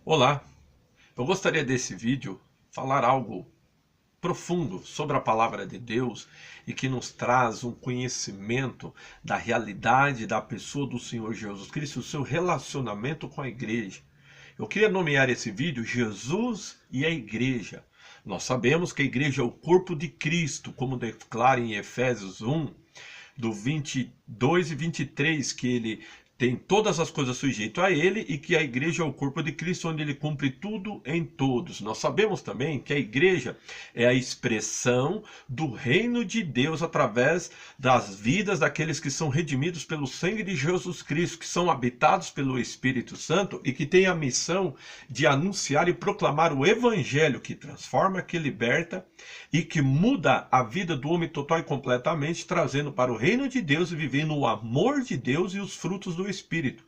Olá, eu gostaria desse vídeo falar algo profundo sobre a palavra de Deus e que nos traz um conhecimento da realidade da pessoa do Senhor Jesus Cristo, o seu relacionamento com a igreja. Eu queria nomear esse vídeo Jesus e a Igreja. Nós sabemos que a igreja é o corpo de Cristo, como declara em Efésios 1, do 22 e 23, que ele tem todas as coisas sujeito a ele e que a igreja é o corpo de Cristo, onde ele cumpre tudo em todos. Nós sabemos também que a igreja é a expressão do reino de Deus através das vidas daqueles que são redimidos pelo sangue de Jesus Cristo, que são habitados pelo Espírito Santo e que têm a missão de anunciar e proclamar o evangelho que transforma, que liberta e que muda a vida do homem total e completamente, trazendo para o reino de Deus e vivendo o amor de Deus e os frutos do Espírito.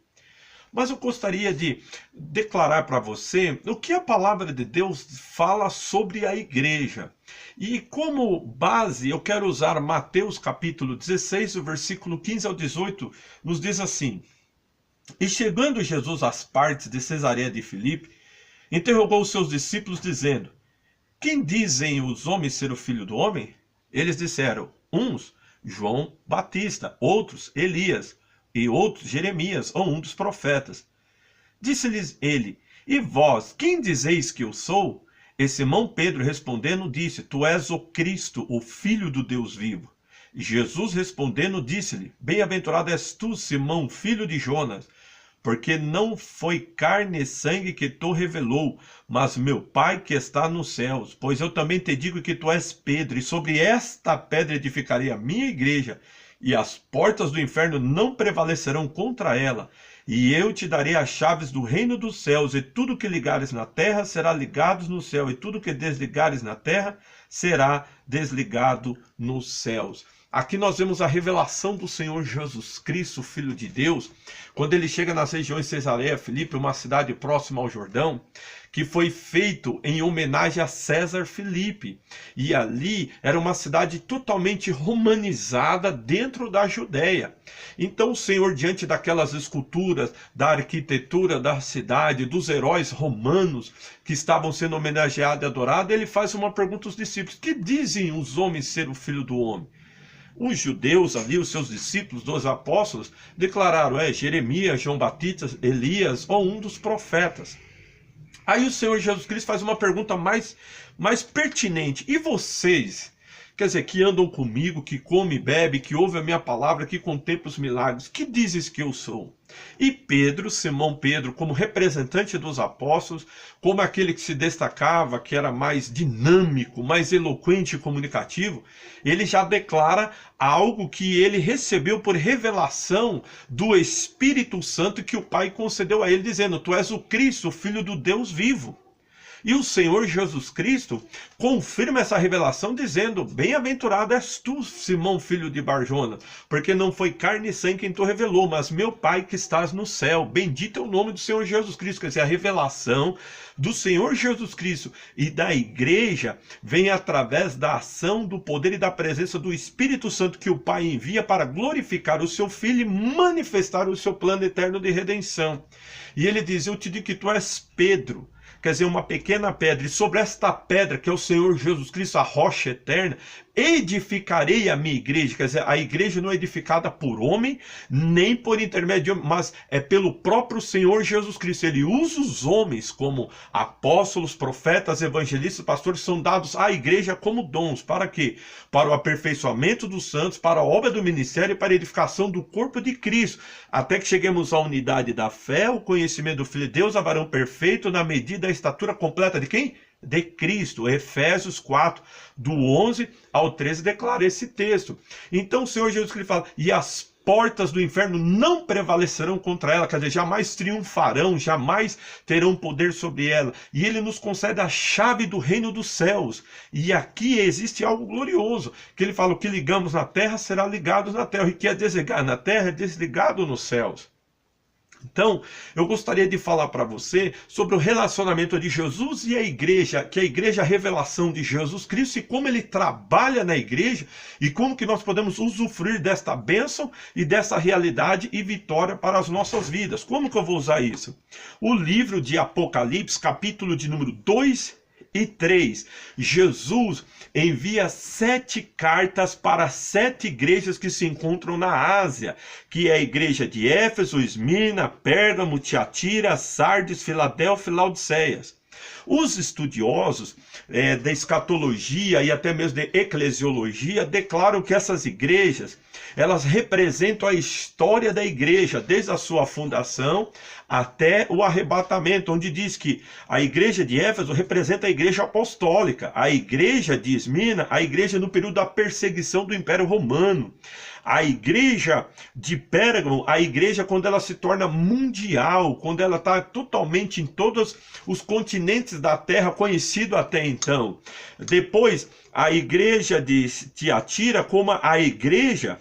Mas eu gostaria de declarar para você o que a palavra de Deus fala sobre a igreja. E como base eu quero usar Mateus capítulo 16, o versículo 15 ao 18, nos diz assim: E chegando Jesus às partes de Cesareia de Filipe, interrogou os seus discípulos dizendo: Quem dizem os homens ser o filho do homem? Eles disseram, uns, João Batista, outros, Elias, e outros, Jeremias, ou um dos profetas. Disse-lhes ele, e vós, quem dizeis que eu sou? E Simão Pedro respondendo disse, Tu és o Cristo, o Filho do Deus vivo. E Jesus respondendo disse-lhe, Bem-aventurado és tu, Simão, filho de Jonas, porque não foi carne e sangue que tu revelou, mas meu Pai que está nos céus. Pois eu também te digo que tu és Pedro, e sobre esta pedra edificarei a minha igreja, e as portas do inferno não prevalecerão contra ela. E eu te darei as chaves do reino dos céus, e tudo que ligares na terra será ligado no céu, e tudo que desligares na terra será desligado nos céus. Aqui nós vemos a revelação do Senhor Jesus Cristo, Filho de Deus, quando ele chega nas regiões de Cesareia Filipe, uma cidade próxima ao Jordão, que foi feito em homenagem a César Filipe. E ali era uma cidade totalmente romanizada dentro da Judéia. Então o Senhor, diante daquelas esculturas, da arquitetura da cidade, dos heróis romanos que estavam sendo homenageados e adorados, ele faz uma pergunta aos discípulos: Que dizem os homens ser o Filho do Homem? Os judeus ali, os seus discípulos, dos apóstolos, declararam, Jeremias, João Batista, Elias ou um dos profetas. Aí o Senhor Jesus Cristo faz uma pergunta mais pertinente. E vocês, quer dizer, que andam comigo, que comem e bebem, que ouvem a minha palavra, que contemplam os milagres, que dizes que eu sou? E Pedro, Simão Pedro, como representante dos apóstolos, como aquele que se destacava, que era mais dinâmico, mais eloquente e comunicativo, ele já declara algo que ele recebeu por revelação do Espírito Santo que o Pai concedeu a ele, dizendo, Tu és o Cristo, o Filho do Deus vivo. E o Senhor Jesus Cristo confirma essa revelação dizendo, Bem-aventurado és tu, Simão, filho de Barjona, porque não foi carne e sangue quem tu revelou, mas meu Pai que estás no céu. Bendito é o nome do Senhor Jesus Cristo. Quer dizer, a revelação do Senhor Jesus Cristo e da igreja vem através da ação, do poder e da presença do Espírito Santo que o Pai envia para glorificar o seu Filho e manifestar o seu plano eterno de redenção. E ele diz, eu te digo que tu és Pedro, quer dizer, uma pequena pedra, e sobre esta pedra, que é o Senhor Jesus Cristo, a rocha eterna, edificarei a minha igreja. Quer dizer, a igreja não é edificada por homem, nem por intermédio de homem, mas é pelo próprio Senhor Jesus Cristo. Ele usa os homens como apóstolos, profetas, evangelistas, pastores, são dados à igreja como dons. Para quê? Para o aperfeiçoamento dos santos, para a obra do ministério e para a edificação do corpo de Cristo, até que cheguemos à unidade da fé, o conhecimento do Filho de Deus, a varão perfeito, na medida da estatura completa de quem? De Cristo. Efésios 4, do 11 ao 13, declara esse texto. Então o Senhor Jesus Cristo fala, e as portas do inferno não prevalecerão contra ela, quer dizer, jamais triunfarão, jamais terão poder sobre ela. E ele nos concede a chave do reino dos céus. E aqui existe algo glorioso, que ele fala, o que ligamos na terra será ligado na terra, e o que é desligado na terra é desligado nos céus. Então, eu gostaria de falar para você sobre o relacionamento de Jesus e a igreja, que a igreja é a revelação de Jesus Cristo e como ele trabalha na igreja e como que nós podemos usufruir desta bênção e dessa realidade e vitória para as nossas vidas. Como que eu vou usar isso? O livro de Apocalipse, capítulo de número 2 e 3, Jesus envia 7 cartas para 7 igrejas que se encontram na Ásia, que é a igreja de Éfeso, Esmirna, Pérgamo, Tiatira, Sardes, Filadélfia e Laodiceias. Os estudiosos da escatologia e até mesmo de eclesiologia declaram que essas igrejas, elas representam a história da igreja, desde a sua fundação até o arrebatamento, onde diz que a igreja de Éfeso representa a igreja apostólica, a igreja de Esmirna, a igreja no período da perseguição do Império Romano, a igreja de Pérgamo, a igreja quando ela se torna mundial, quando ela está totalmente em todos os continentes da Terra, conhecido até então. Depois, a igreja de Tiatira como a igreja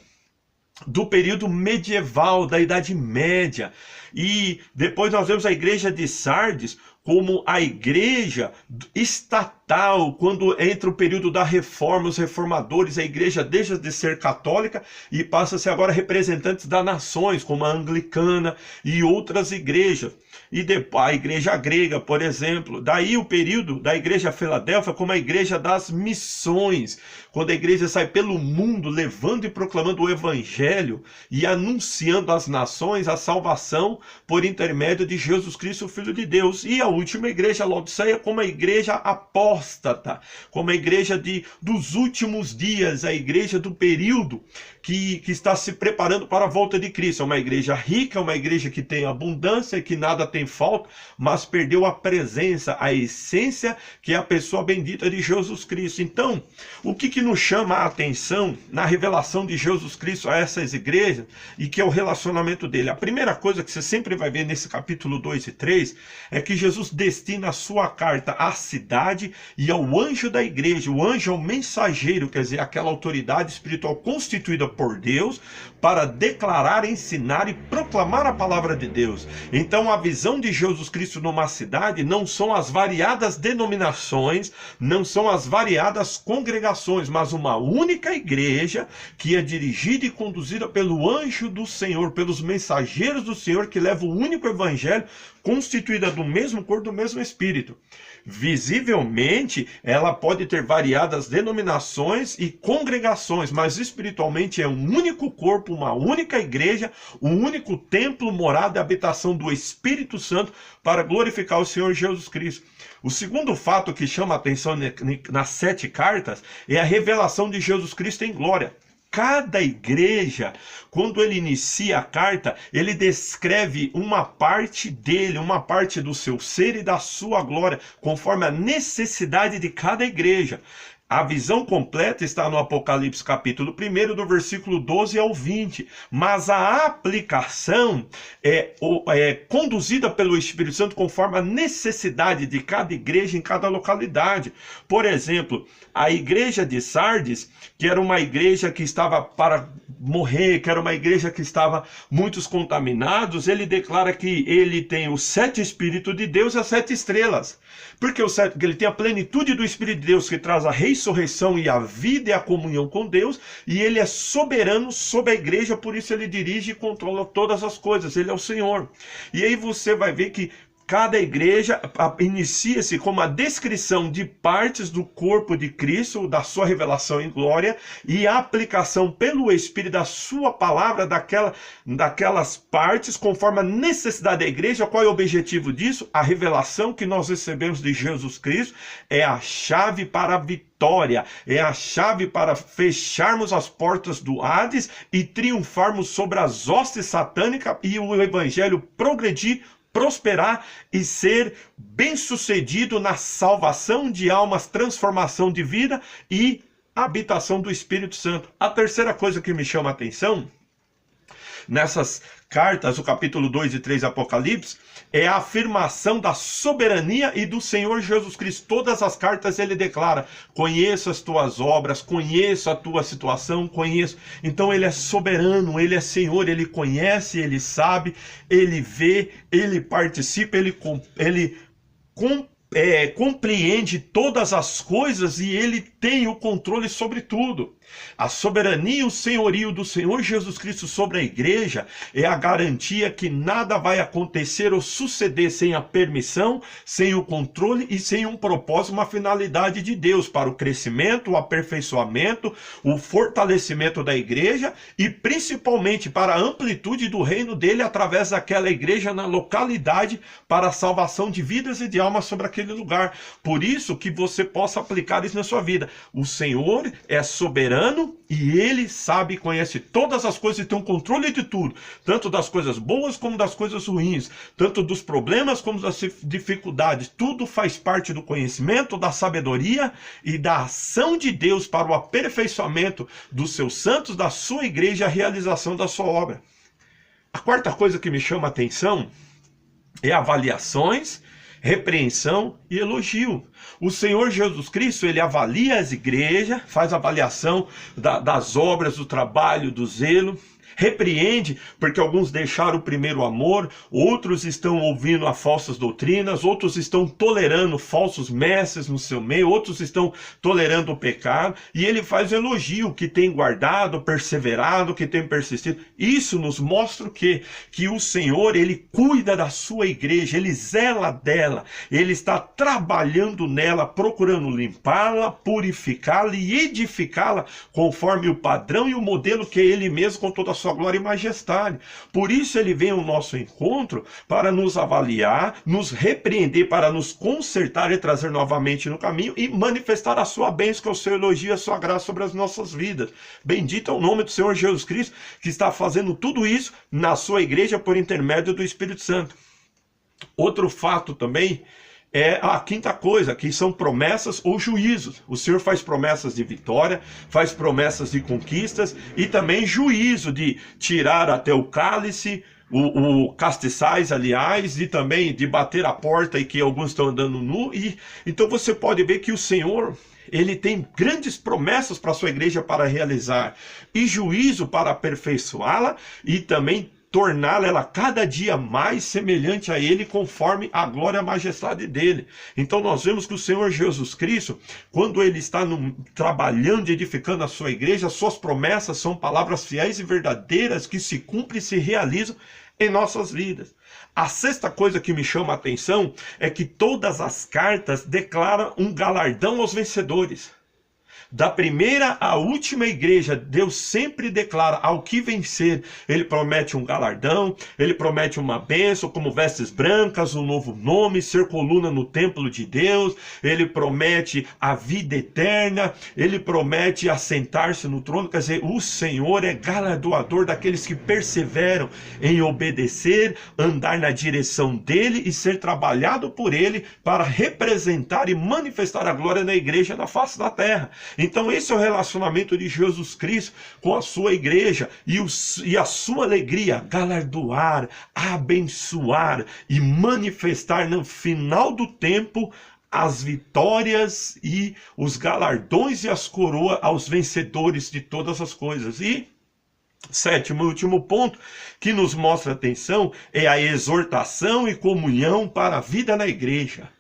do período medieval, da Idade Média. E depois nós vemos a igreja de Sardes como a igreja estatal, quando entra o período da reforma, os reformadores, a igreja deixa de ser católica e passa a ser agora representantes das nações, como a anglicana e outras igrejas. E depois a igreja grega, por exemplo. Daí o período da igreja Filadélfia como a igreja das missões, quando a igreja sai pelo mundo levando e proclamando o evangelho e anunciando às nações a salvação por intermédio de Jesus Cristo, o Filho de Deus. E a última igreja, Laodiceia, como a igreja apóstata, como a igreja dos últimos dias, a igreja do período que está se preparando para a volta de Cristo. É uma igreja rica, uma igreja que tem abundância, que nada tem falta, mas perdeu a presença, a essência, que é a pessoa bendita de Jesus Cristo. Então, o que nos chama a atenção na revelação de Jesus Cristo a essas igrejas e que é o relacionamento dele? A primeira coisa que você sempre vai ver nesse capítulo 2 e 3 é que Jesus destina a sua carta à cidade e ao anjo da igreja. O anjo é o mensageiro, quer dizer, aquela autoridade espiritual constituída por Deus para declarar, ensinar e proclamar a palavra de Deus. Então a visão de Jesus Cristo numa cidade não são as variadas denominações, não são as variadas congregações, mas uma única igreja que é dirigida e conduzida pelo anjo do Senhor, pelos mensageiros do Senhor, que leva o único evangelho, constituída do mesmo corpo, do mesmo espírito. Visivelmente, ela pode ter variadas denominações e congregações, mas espiritualmente é um único corpo, uma única igreja, um único templo, morada e habitação do Espírito Santo para glorificar o Senhor Jesus Cristo. O segundo fato que chama a atenção nas 7 cartas é a revelação de Jesus Cristo em glória. Cada igreja, quando ele inicia a carta, ele descreve uma parte dele, uma parte do seu ser e da sua glória, conforme a necessidade de cada igreja. A visão completa está no Apocalipse capítulo 1, do versículo 12 ao 20. Mas a aplicação é conduzida pelo Espírito Santo conforme a necessidade de cada igreja em cada localidade. Por exemplo, a igreja de Sardes, que era uma igreja que estava para morrer, que era uma igreja que estava muitos contaminados, ele declara que ele tem os 7 Espíritos de Deus e as 7 estrelas. Porque ele tem a plenitude do Espírito de Deus que traz a ressurreição e a vida e a comunhão com Deus, e ele é soberano sobre a igreja, por isso ele dirige e controla todas as coisas, ele é o Senhor. E aí você vai ver que cada igreja inicia-se com uma descrição de partes do corpo de Cristo, da sua revelação em glória, e a aplicação pelo Espírito da sua palavra daquelas partes, conforme a necessidade da igreja. Qual é o objetivo disso? A revelação que nós recebemos de Jesus Cristo é a chave para a vitória, é a chave para fecharmos as portas do Hades e triunfarmos sobre as hostes satânicas e o evangelho progredir, prosperar e ser bem-sucedido na salvação de almas, transformação de vida e habitação do Espírito Santo. A terceira coisa que me chama a atenção nessas cartas, o capítulo 2 e 3 de Apocalipse, é a afirmação da soberania e do Senhor Jesus Cristo. Todas as cartas ele declara: conheço as tuas obras, conheço a tua situação, conheço. Então ele é soberano, ele é Senhor, ele conhece, ele sabe, ele vê, ele participa, ele compreende todas as coisas e ele tem o controle sobre tudo. A soberania e o senhorio do Senhor Jesus Cristo sobre a igreja é a garantia que nada vai acontecer ou suceder sem a permissão, sem o controle e sem um propósito, uma finalidade de Deus para o crescimento, o aperfeiçoamento, o fortalecimento da igreja e principalmente para a amplitude do reino dele através daquela igreja na localidade, para a salvação de vidas e de almas sobre aquele lugar. Por isso que você possa aplicar isso na sua vida. O Senhor é soberano e ele sabe e conhece todas as coisas e tem um controle de tudo, tanto das coisas boas como das coisas ruins, tanto dos problemas como das dificuldades. Tudo faz parte do conhecimento, da sabedoria e da ação de Deus para o aperfeiçoamento dos seus santos, da sua igreja e a realização da sua obra. A quarta coisa que me chama a atenção é avaliações, repreensão e elogio. O Senhor Jesus Cristo, ele avalia as igrejas, faz avaliação das obras, do trabalho, do zelo, repreende, porque alguns deixaram o primeiro amor, outros estão ouvindo a falsas doutrinas, outros estão tolerando falsos mestres no seu meio, outros estão tolerando o pecado, e ele faz elogio, que tem guardado, perseverado, que tem persistido. Isso nos mostra o quê? Que o Senhor, ele cuida da sua igreja, ele zela dela, ele está trabalhando nela, procurando limpá-la, purificá-la e edificá-la conforme o padrão e o modelo que é ele mesmo com toda a sua glória e majestade. Por isso ele vem ao nosso encontro para nos avaliar, nos repreender, para nos consertar e trazer novamente no caminho e manifestar a sua bênção, que é o seu elogio e a sua graça sobre as nossas vidas. Bendito é o nome do Senhor Jesus Cristo, que está fazendo tudo isso na sua igreja por intermédio do Espírito Santo. Outro fato também é a quinta coisa, que são promessas ou juízos. O Senhor faz promessas de vitória, faz promessas de conquistas e também juízo de tirar até o cálice, o castiçais, aliás, e também de bater a porta e que alguns estão andando nu. E então você pode ver que o Senhor, ele tem grandes promessas para a sua igreja para realizar e juízo para aperfeiçoá-la e também torná-la cada dia mais semelhante a ele, conforme a glória e a majestade dele. Então nós vemos que o Senhor Jesus Cristo, quando ele está trabalhando e edificando a sua igreja, suas promessas são palavras fiéis e verdadeiras que se cumprem e se realizam em nossas vidas. A sexta coisa que me chama a atenção é que todas as cartas declaram um galardão aos vencedores. Da primeira à última igreja, Deus sempre declara: ao que vencer, ele promete um galardão, ele promete uma bênção, como vestes brancas, um novo nome, ser coluna no templo de Deus, ele promete a vida eterna, ele promete assentar-se no trono. Quer dizer, o Senhor é galardoador daqueles que perseveram em obedecer, andar na direção dele e ser trabalhado por ele para representar e manifestar a glória da igreja na face da terra. Então esse é o relacionamento de Jesus Cristo com a sua igreja e a sua alegria, galardoar, abençoar e manifestar no final do tempo as vitórias e os galardões e as coroas aos vencedores de todas as coisas. E sétimo e último ponto que nos mostra atenção é a exortação e comunhão para a vida na igreja.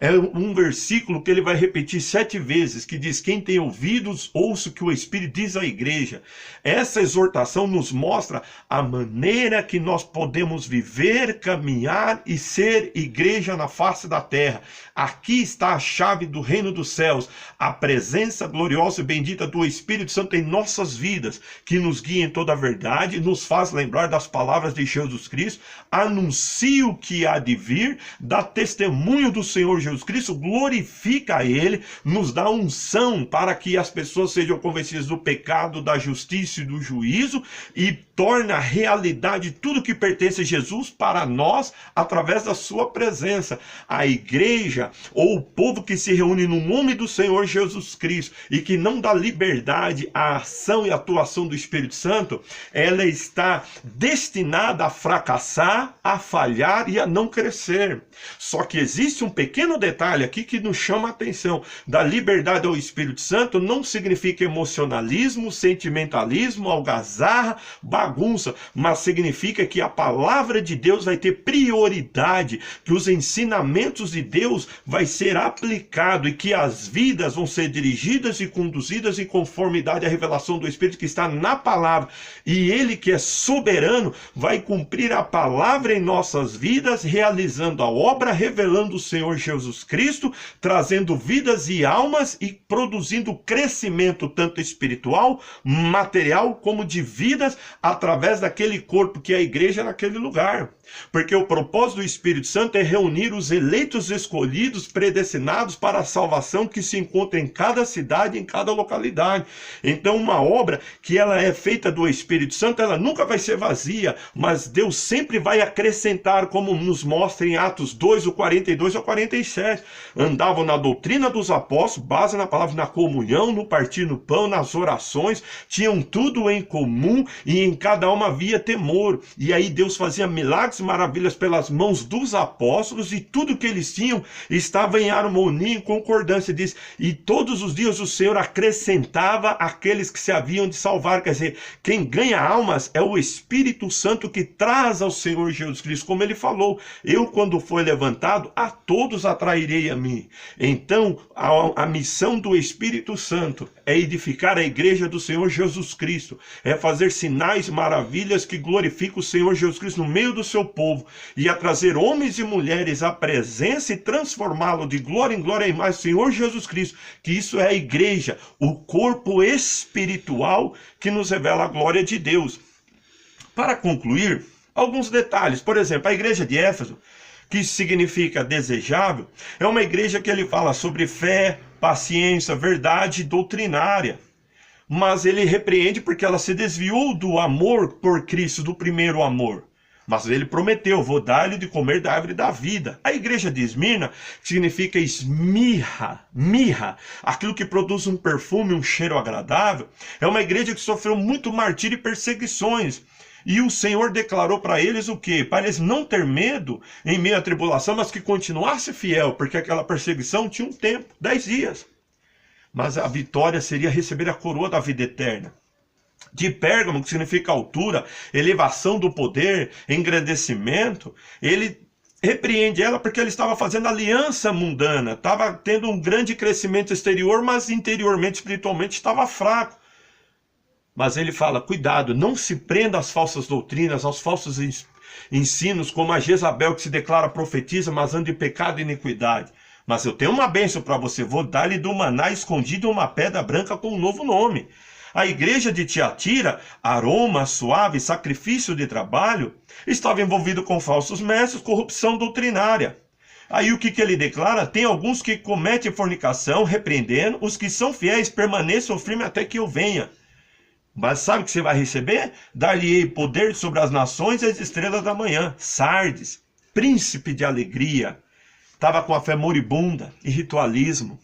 É um versículo que ele vai repetir 7 vezes, que diz: quem tem ouvidos, ouça o que o Espírito diz à igreja. Essa exortação nos mostra a maneira que nós podemos viver, caminhar e ser igreja na face da terra. Aqui está a chave do reino dos céus, a presença gloriosa e bendita do Espírito Santo em nossas vidas, que nos guia em toda a verdade, nos faz lembrar das palavras de Jesus Cristo, anuncia o que há de vir, dá testemunho do Senhor Jesus Jesus Cristo, glorifica a Ele, nos dá unção para que as pessoas sejam convencidas do pecado, da justiça e do juízo, e torna realidade tudo que pertence a Jesus para nós, através da sua presença. A igreja, ou o povo que se reúne no nome do Senhor Jesus Cristo, e que não dá liberdade à ação e atuação do Espírito Santo, ela está destinada a fracassar, a falhar e a não crescer. Só que existe um pequeno detalhe aqui que nos chama a atenção. Da liberdade ao Espírito Santo não significa emocionalismo, sentimentalismo, algazarra, bagunça, mas significa que a palavra de Deus vai ter prioridade, que os ensinamentos de Deus vai ser aplicado e que as vidas vão ser dirigidas e conduzidas em conformidade à revelação do Espírito que está na palavra. E Ele, que é soberano, vai cumprir a palavra em nossas vidas, realizando a obra, revelando o Senhor Jesus Cristo, trazendo vidas e almas e produzindo crescimento tanto espiritual, material, como de vidas, através daquele corpo que é a igreja naquele lugar. Porque o propósito do Espírito Santo é reunir os eleitos escolhidos, predestinados para a salvação que se encontra em cada cidade, em cada localidade. Então uma obra que ela é feita do Espírito Santo, ela nunca vai ser vazia, mas Deus sempre vai acrescentar, como nos mostra em Atos 2, o 42 ao 47. Andavam na doutrina dos apóstolos, base na palavra, na comunhão, no partir no pão, nas orações, tinham tudo em comum e em cada uma havia temor. E aí Deus fazia milagres, maravilhas pelas mãos dos apóstolos, e tudo que eles tinham estava em harmonia, em concordância. Diz, e todos os dias o Senhor acrescentava aqueles que se haviam de salvar. Quer dizer, quem ganha almas é o Espírito Santo que traz ao Senhor Jesus Cristo, como ele falou, eu quando for levantado, a todos atrairei a mim. Então a missão do Espírito Santo é edificar a igreja do Senhor Jesus Cristo, é fazer sinais e maravilhas que glorificam o Senhor Jesus Cristo no meio do seu povo, e a trazer homens e mulheres à presença e transformá-lo de glória em glória em mais o Senhor Jesus Cristo, que isso é a igreja, o corpo espiritual que nos revela a glória de Deus. Para concluir, alguns detalhes. Por exemplo, a igreja de Éfeso, que significa desejável, é uma igreja que ele fala sobre fé, paciência, verdade doutrinária. Mas ele repreende porque ela se desviou do amor por Cristo, do primeiro amor. Mas ele prometeu, vou dar-lhe de comer da árvore da vida. A igreja de Esmirna significa esmirra, mirra, aquilo que produz um perfume, um cheiro agradável. É uma igreja que sofreu muito martírio e perseguições. E o Senhor declarou para eles o quê? Para eles não ter medo em meio à tribulação, mas que continuasse fiel, porque aquela perseguição tinha um tempo, 10 dias. Mas a vitória seria receber a coroa da vida eterna. De Pérgamo, que significa altura, elevação do poder, engrandecimento, ele repreende ela porque ele estava fazendo aliança mundana, estava tendo um grande crescimento exterior, mas interiormente, espiritualmente, estava fraco. Mas ele fala, cuidado, não se prenda às falsas doutrinas, aos falsos ensinos, como a Jezabel que se declara profetiza, mas anda em pecado e iniquidade. Mas eu tenho uma bênção para você, vou dar-lhe do maná escondido uma pedra branca com um novo nome. A igreja de Tiatira, aroma suave, sacrifício de trabalho, estava envolvido com falsos mestres, corrupção doutrinária. Aí o que ele declara? Tem alguns que cometem fornicação, repreendendo, os que são fiéis permaneçam firmes até que eu venha. Mas sabe o que você vai receber? Dar-lhe-ei poder sobre as nações e as estrelas da manhã. Sardes, príncipe de alegria, estava com a fé moribunda e ritualismo.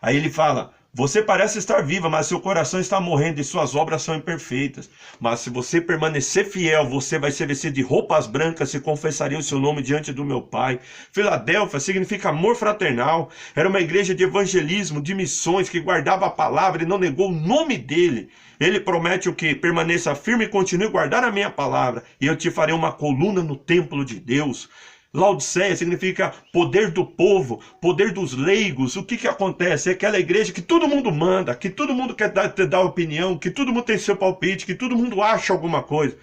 Aí ele fala, você parece estar viva, mas seu coração está morrendo e suas obras são imperfeitas. Mas se você permanecer fiel, você vai ser vestido de roupas brancas e confessaria o seu nome diante do meu Pai. Filadélfia significa amor fraternal. Era uma igreja de evangelismo, de missões, que guardava a palavra e não negou o nome dele. Ele promete o que? Permaneça firme e continue a guardar a minha palavra, e eu te farei uma coluna no templo de Deus. Laodiceia significa poder do povo, poder dos leigos. O que acontece? É aquela igreja que todo mundo manda, que todo mundo quer dar opinião, que todo mundo tem seu palpite, que todo mundo acha alguma coisa.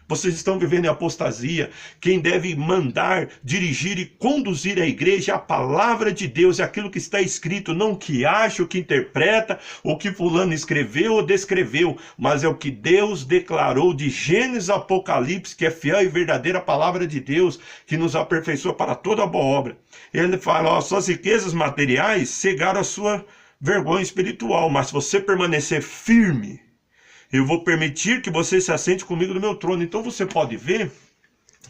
Vocês estão vivendo em apostasia. Quem deve mandar, dirigir e conduzir a igreja é a palavra de Deus, é aquilo que está escrito, não o que acha, o que interpreta, o que fulano escreveu ou descreveu, mas é o que Deus declarou de Gênesis a Apocalipse, que é fiel e verdadeira palavra de Deus, que nos aperfeiçoa para toda boa obra. Ele fala, ó, suas riquezas materiais cegaram a sua vergonha espiritual, mas se você permanecer firme, eu vou permitir que você se assente comigo no meu trono. Então você pode ver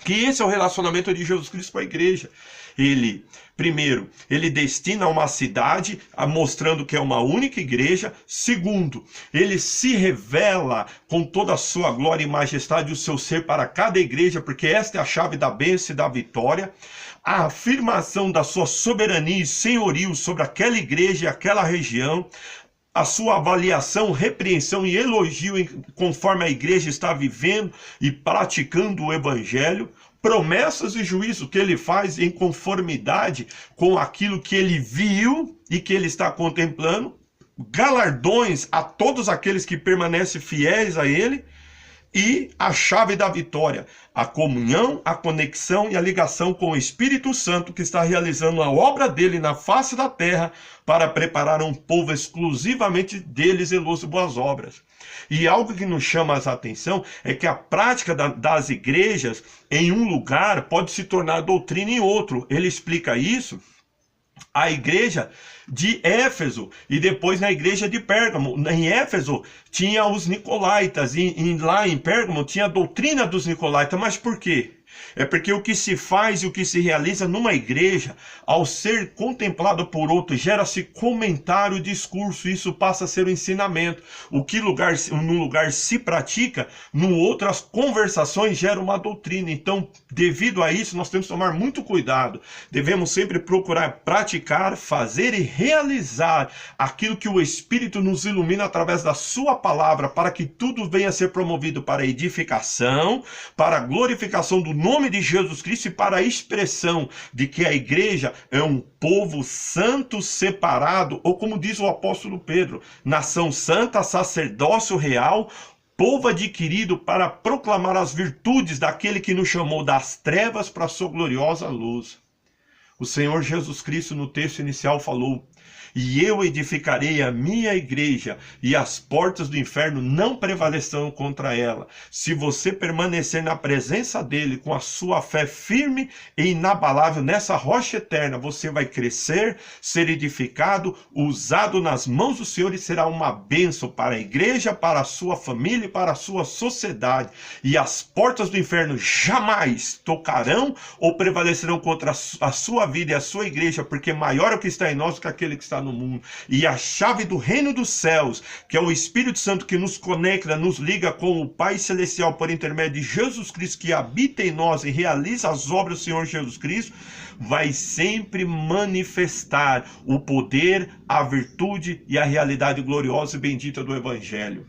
que esse é o relacionamento de Jesus Cristo com a igreja. Ele, primeiro, ele destina uma cidade, mostrando que é uma única igreja. Segundo, ele se revela com toda a sua glória e majestade o seu ser para cada igreja, porque esta é a chave da bênção e da vitória. A afirmação da sua soberania e senhorio sobre aquela igreja e aquela região, a sua avaliação, repreensão e elogio conforme a igreja está vivendo e praticando o evangelho, promessas e juízo que ele faz em conformidade com aquilo que ele viu e que ele está contemplando, galardões a todos aqueles que permanecem fiéis a ele, e a chave da vitória, a comunhão, a conexão e a ligação com o Espírito Santo que está realizando a obra dele na face da terra para preparar um povo exclusivamente dele zeloso de boas obras. E algo que nos chama a atenção é que a prática das igrejas em um lugar pode se tornar doutrina em outro. Ele explica isso. A igreja de Éfeso e depois na igreja de Pérgamo. Em Éfeso tinha os nicolaítas e lá em Pérgamo tinha a doutrina dos nicolaítas. Mas por quê? É porque o que se faz e o que se realiza numa igreja, ao ser contemplado por outro, gera-se comentário, discurso, isso passa a ser o ensinamento. O que num lugar se pratica, no outro as conversações geram uma doutrina. Então, devido a isso, nós temos que tomar muito cuidado. Devemos sempre procurar praticar, fazer e realizar aquilo que o Espírito nos ilumina através da sua palavra, para que tudo venha a ser promovido para a edificação, para a glorificação do nome de Jesus Cristo e para a expressão de que a igreja é um povo santo separado, ou como diz o apóstolo Pedro, nação santa, sacerdócio real, povo adquirido para proclamar as virtudes daquele que nos chamou das trevas para a sua gloriosa luz. O Senhor Jesus Cristo no texto inicial falou: e eu edificarei a minha igreja, e as portas do inferno não prevalecerão contra ela. Se você permanecer na presença dele, com a sua fé firme e inabalável nessa rocha eterna, você vai crescer, ser edificado, usado nas mãos do Senhor, e será uma bênção para a igreja, para a sua família e para a sua sociedade. E as portas do inferno jamais tocarão ou prevalecerão contra a sua vida e a sua igreja, porque maior é o que está em nós do que aquele que está no mundo. E a chave do reino dos céus, que é o Espírito Santo que nos conecta, nos liga com o Pai Celestial por intermédio de Jesus Cristo, que habita em nós e realiza as obras do Senhor Jesus Cristo, vai sempre manifestar o poder, a virtude e a realidade gloriosa e bendita do Evangelho.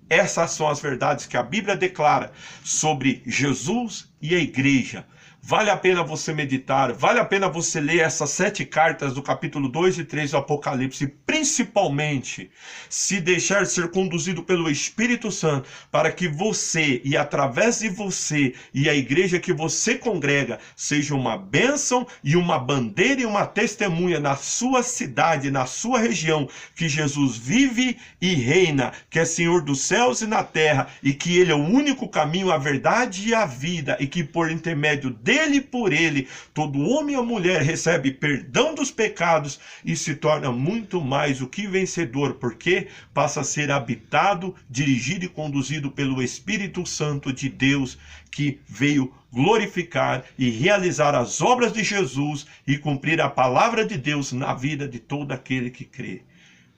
Essas são as verdades que a Bíblia declara sobre Jesus e a igreja. Vale a pena você meditar, vale a pena você ler essas 7 cartas do capítulo 2 e 3 do Apocalipse, principalmente se deixar ser conduzido pelo Espírito Santo, para que você, e através de você, e a igreja que você congrega, seja uma bênção e uma bandeira e uma testemunha na sua cidade, na sua região, que Jesus vive e reina, que é Senhor dos céus e na terra, e que Ele é o único caminho, a verdade e a vida, e que por intermédio dele e por ele, todo homem ou mulher recebe perdão dos pecados e se torna muito mais do que vencedor, porque passa a ser habitado, dirigido e conduzido pelo Espírito Santo de Deus, que veio glorificar e realizar as obras de Jesus e cumprir a palavra de Deus na vida de todo aquele que crê.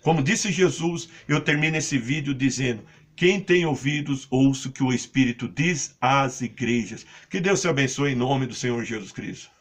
Como disse Jesus, eu termino esse vídeo dizendo: quem tem ouvidos, ouça o que o Espírito diz às igrejas. Que Deus te abençoe em nome do Senhor Jesus Cristo.